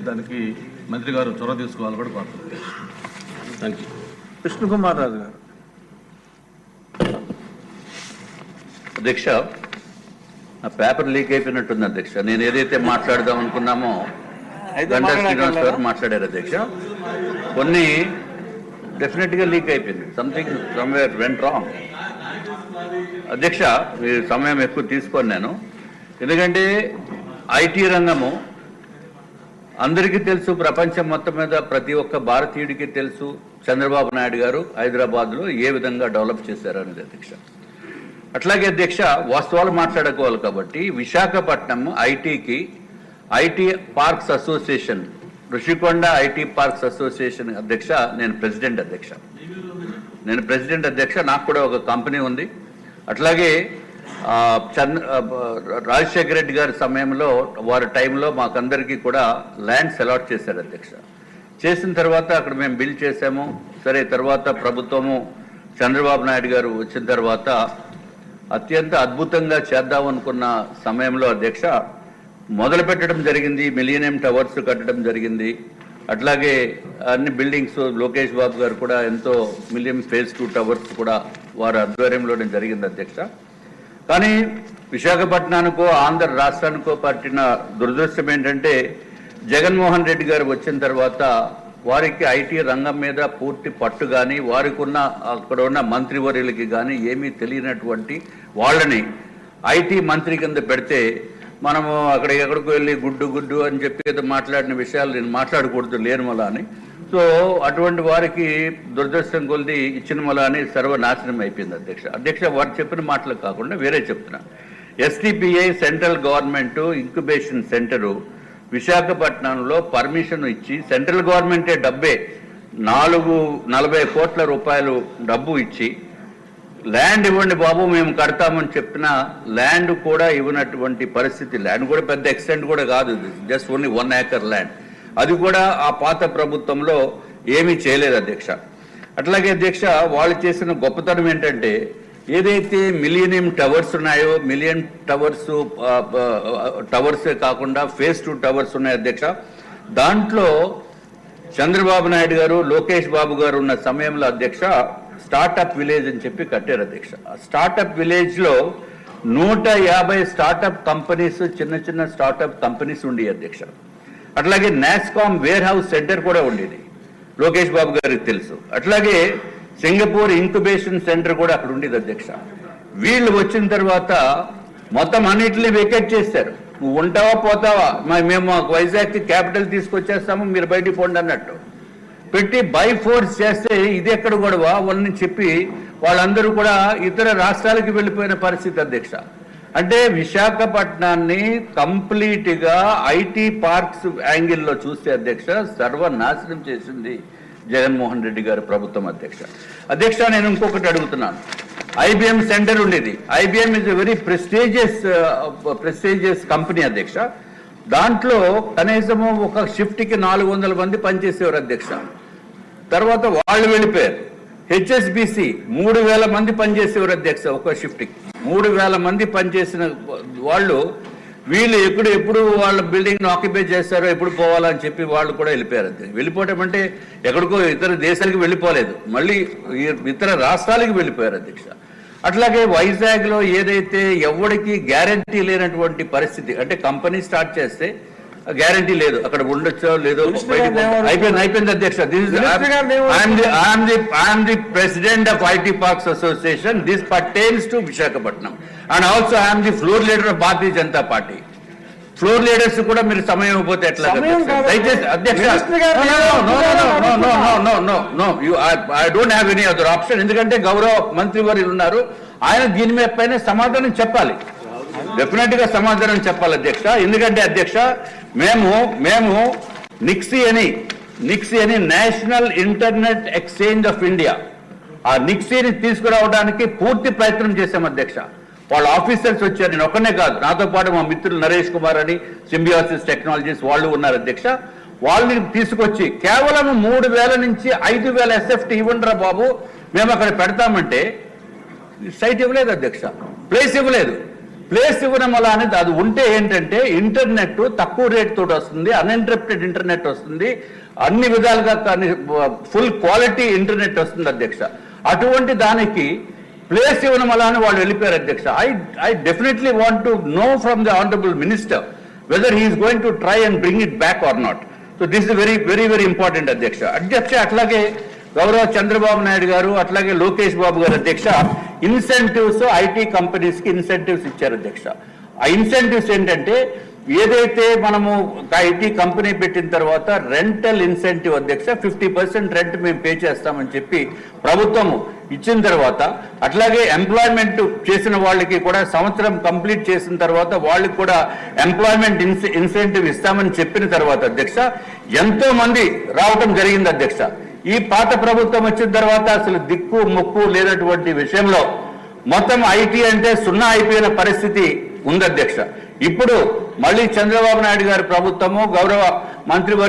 దానికి మంత్రి గారు చొరవ తీసుకోవాలి కూడా కోరుతున్నాను. Thank you. కృష్ణకుమార్ రాజు గారు. అధ్యక్ష, ఆ పేపర్ లీక్ అయిపోయినట్టుంది అధ్యక్ష. నేను ఏదైతే మాట్లాడదాం అనుకున్నామో గంటా శ్రీనివాస్ గారు మాట్లాడారు అధ్యక్ష. కొన్ని డెఫినెట్గా లీక్ అయిపోయింది. సంథింగ్ సమ్వేర్ వెంట్ రాంగ్ అధ్యక్ష. మీ సమయం ఎక్కువ తీసుకోను నేను, ఎందుకంటే ఐటీ రంగము అందరికీ తెలుసు, ప్రపంచం మొత్తం మీద ప్రతి ఒక్క భారతీయుడికి తెలుసు చంద్రబాబు నాయుడు గారు హైదరాబాద్లో ఏ విధంగా డెవలప్ చేశారు అనేది అధ్యక్ష. అట్లాగే అధ్యక్ష, వాస్తవాలు మాట్లాడుకోవాలి కాబట్టి Visakhapatnam IT parks association, Rushikonda IT parks association అధ్యక్ష నేను ప్రెసిడెంట్ అధ్యక్ష. నాకు కూడా ఒక కంపెనీ ఉంది. అట్లాగే రాజశేఖర రెడ్డి గారి సమయంలో వారి టైంలో మాకందరికీ కూడా ల్యాండ్స్ అలాట్ చేశారు అధ్యక్ష. చేసిన తర్వాత అక్కడ మేము బిల్ చేసాము. సరే, తర్వాత ప్రభుత్వము చంద్రబాబు నాయుడు గారు వచ్చిన తర్వాత అత్యంత అద్భుతంగా చేద్దామనుకున్న సమయంలో అధ్యక్ష మొదలు పెట్టడం జరిగింది. మిలీనియం టవర్స్ కట్టడం జరిగింది. అట్లాగే అన్ని బిల్డింగ్స్ లోకేష్ బాబు గారు కూడా ఎంతో మిలియం ఫేజ్ 2 టవర్స్ కూడా వారి ఆధ్వర్యంలోనే జరిగింది అధ్యక్ష. కానీ విశాఖపట్నానికో ఆంధ్ర రాష్ట్రానికో పట్టిన దురదృష్టం ఏంటంటే జగన్మోహన్ రెడ్డి గారు వచ్చిన తర్వాత వారికి ఐటీ రంగం మీద పూర్తి పట్టు కానీ వారికి ఉన్న అక్కడ ఉన్న మంత్రివర్యులకి కానీ ఏమీ తెలియనటువంటి వాళ్ళని ఐటీ మంత్రి కింద పెడితే మనము అక్కడ ఎక్కడికి వెళ్ళి గుడ్డు అని చెప్పి ఏదో మాట్లాడిన విషయాలు నేను మాట్లాడకూడదు లేని మళ్ళా అని. సో అటువంటి వారికి దురదృష్టం కొలిది ఇచ్చిన మళ్ళా అని సర్వనాశనం అయిపోయింది అధ్యక్ష. వారు చెప్పిన మాటలు కాకుండా వేరే చెప్తున్నా. STPI central government incubation centre విశాఖపట్నంలో పర్మిషన్ ఇచ్చి సెంట్రల్ గవర్నమెంటే డబ్బే 40 కోట్ల రూపాయలు డబ్బు ఇచ్చి ల్యాండ్ ఇవ్వండి బాబు మేము కడతామని చెప్పిన ల్యాండ్ కూడా ఇవ్వనటువంటి పరిస్థితి. ల్యాండ్ కూడా పెద్ద ఎక్స్టెంట్ కూడా కాదు, జస్ట్ ఓన్లీ 1 ఏకర్ ల్యాండ్. అది కూడా ఆ పాత ప్రభుత్వంలో ఏమీ చేయలేదు అధ్యక్ష. అట్లాగే అధ్యక్ష, వాళ్ళు చేసిన గొప్పతనం ఏంటంటే ఏదైతే మిలీనియం టవర్స్ ఉన్నాయో, మిలియన్ టవర్సే కాకుండా ఫేజ్ 2 టవర్స్ ఉన్నాయి అధ్యక్ష. దాంట్లో చంద్రబాబు నాయుడు గారు లోకేష్ బాబు గారు ఉన్న సమయంలో అధ్యక్ష స్టార్టప్ విలేజ్ అని చెప్పి కట్టారు అధ్యక్ష. ఆ స్టార్టప్ విలేజ్లో 150 స్టార్టప్ కంపెనీస్, చిన్న స్టార్టప్ కంపెనీస్ ఉండేవి అధ్యక్ష. అట్లాగే నాస్కామ్ వేర్ హౌస్ సెంటర్ కూడా ఉండేది, లోకేష్ బాబు గారికి తెలుసు. అట్లాగే సింగపూర్ ఇంక్యుబేషన్ సెంటర్ కూడా అక్కడ ఉండేది అధ్యక్ష. వీళ్ళు వచ్చిన తర్వాత మొత్తం అన్నింటినీ వెకేట్ చేశారు. నువ్వు ఉంటావా పోతావా, మేము వైజాగ్కి క్యాపిటల్ తీసుకొచ్చేస్తాము, మీరు బయటికి పోండి అన్నట్టు పెట్టి బై ఫోర్స్ చేస్తే ఇది ఎక్కడ గొడవ అని చెప్పి వాళ్ళందరూ కూడా ఇతర రాష్ట్రాలకు వెళ్ళిపోయిన పరిస్థితి అధ్యక్ష. అంటే విశాఖపట్నాన్ని కంప్లీట్గా ఐటీ పార్క్స్ యాంగిల్లో చూస్తే అధ్యక్ష సర్వనాశనం చేసింది జగన్మోహన్ రెడ్డి గారి ప్రభుత్వం అధ్యక్ష. నేను ఇంకొకటి అడుగుతున్నాను. ఐబిఎం సెంటర్ ఉండేది. IBM is a very prestigious company అధ్యక్ష. దాంట్లో కనీసము ఒక షిఫ్ట్కి 400 మంది పనిచేసేవారు అధ్యక్ష. తర్వాత వాళ్ళు వెళ్ళిపోయారు. హెచ్ఎస్బిసి 3000 మంది పనిచేసేవారు అధ్యక్ష. ఒక షిఫ్ట్కి 3000 మంది పనిచేసిన వాళ్ళు వీళ్ళు ఎప్పుడు వాళ్ళ బిల్డింగ్ను ఆక్యుపై చేస్తారో ఎప్పుడు పోవాలని చెప్పి వాళ్ళు కూడా వెళ్ళిపోయారు అధ్యక్ష. వెళ్ళిపోవటం అంటే ఎక్కడికో ఇతర దేశాలకు వెళ్ళిపోలేదు, మళ్ళీ ఇతర రాష్ట్రాలకు వెళ్ళిపోయారు అధ్యక్ష. అట్లాగే వైజాగ్లో ఏదైతే ఎవరికి గ్యారంటీ లేనటువంటి పరిస్థితి, అంటే కంపెనీ స్టార్ట్ చేస్తే గ్యారంటీ లేదు అక్కడ ఉండొచ్చో లేదో, అయిపోయింది అధ్యక్ష. I'm the president of IT parks association. This pertains to Visakhapatnam and also I'm the floor leader of Bharatiya Janata party. Floor leaders కూడా మీరు సమయం ఇవ్వకపోతే ఎట్లా దయచేసి అధ్యక్ష. I don't have any other option. ఎందుకంటే గౌరవ మంత్రి వారు ఉన్నారు, ఆయన దీని మీద పైన సమాధానం చెప్పాలి, డెఫినెట్ గా సమాధానం చెప్పాలి అధ్యక్ష. ఎందుకంటే అధ్యక్ష మేము నిక్సీ అని national internet exchange of India, ఆ నిక్సీని తీసుకురావడానికి పూర్తి ప్రయత్నం చేశాం అధ్యక్ష. వాళ్ళ ఆఫీసర్స్ వచ్చారు, నేను ఒక్కనే కాదు, నాతో పాటు మా మిత్రులు నరేష్ కుమార్ అని సింబియోసిస్ టెక్నాలజీస్ వాళ్ళు ఉన్నారు అధ్యక్ష. వాళ్ళని తీసుకొచ్చి కేవలం 3000 నుంచి 5000 SFT ఇవ్వండిరా బాబు మేము అక్కడ పెడతామంటే సైట్ ఇవ్వలేదు అధ్యక్ష, ప్లేస్ ఇవ్వలేదు. ప్లేస్ ఇవ్వడం వల్ల అనేది అది ఉంటే ఏంటంటే ఇంటర్నెట్ తక్కువ రేట్ తోటి వస్తుంది, అన్ఇంటరప్టెడ్ ఇంటర్నెట్ వస్తుంది, అన్ని విధాలుగా కానీ ఫుల్ క్వాలిటీ ఇంటర్నెట్ వస్తుంది అధ్యక్ష. అటువంటి దానికి ప్లేస్ ఇవ్వడం వల్ల అని వాళ్ళు వెళ్ళిపోయారు అధ్యక్ష. I definitely want to know from the honourable minister whether he's going to try and bring it back or not. So this is very very very important అధ్యక్ష. అట్లాగే గౌరవ చంద్రబాబు నాయుడు గారు అట్లాగే లోకేష్ బాబు గారు అధ్యక్ష ఇన్సెంటివ్స్ ఐటీ కంపెనీస్ కి ఇన్సెంటివ్స్ ఇచ్చారు అధ్యక్ష. ఆ ఇన్సెంటివ్స్ ఏంటంటే ఏదైతే మనము ఐటీ కంపెనీ పెట్టిన తర్వాత రెంటల్ ఇన్సెంటివ్ అధ్యక్ష 50% రెంట్ మేము పే చేస్తామని చెప్పి ప్రభుత్వం ఇచ్చిన తర్వాత, అట్లాగే ఎంప్లాయ్మెంట్ చేసిన వాళ్ళకి కూడా సంవత్సరం కంప్లీట్ చేసిన తర్వాత వాళ్ళకి కూడా ఎంప్లాయ్మెంట్ ఇన్సెంటివ్ ఇస్తామని చెప్పిన తర్వాత అధ్యక్ష ఎంతో మంది రావటం జరిగింది అధ్యక్ష. ఈ పాత ప్రభుత్వం వచ్చిన తర్వాత అసలు దిక్కు మొక్కు లేనటువంటి విషయంలో మొత్తం ఐటీ అంటే సున్నా అయిపోయిన పరిస్థితి ఉంది అధ్యక్ష. ఇప్పుడు మళ్ళీ చంద్రబాబు నాయుడు గారి ప్రభుత్వము గౌరవ మంత్రివర్గ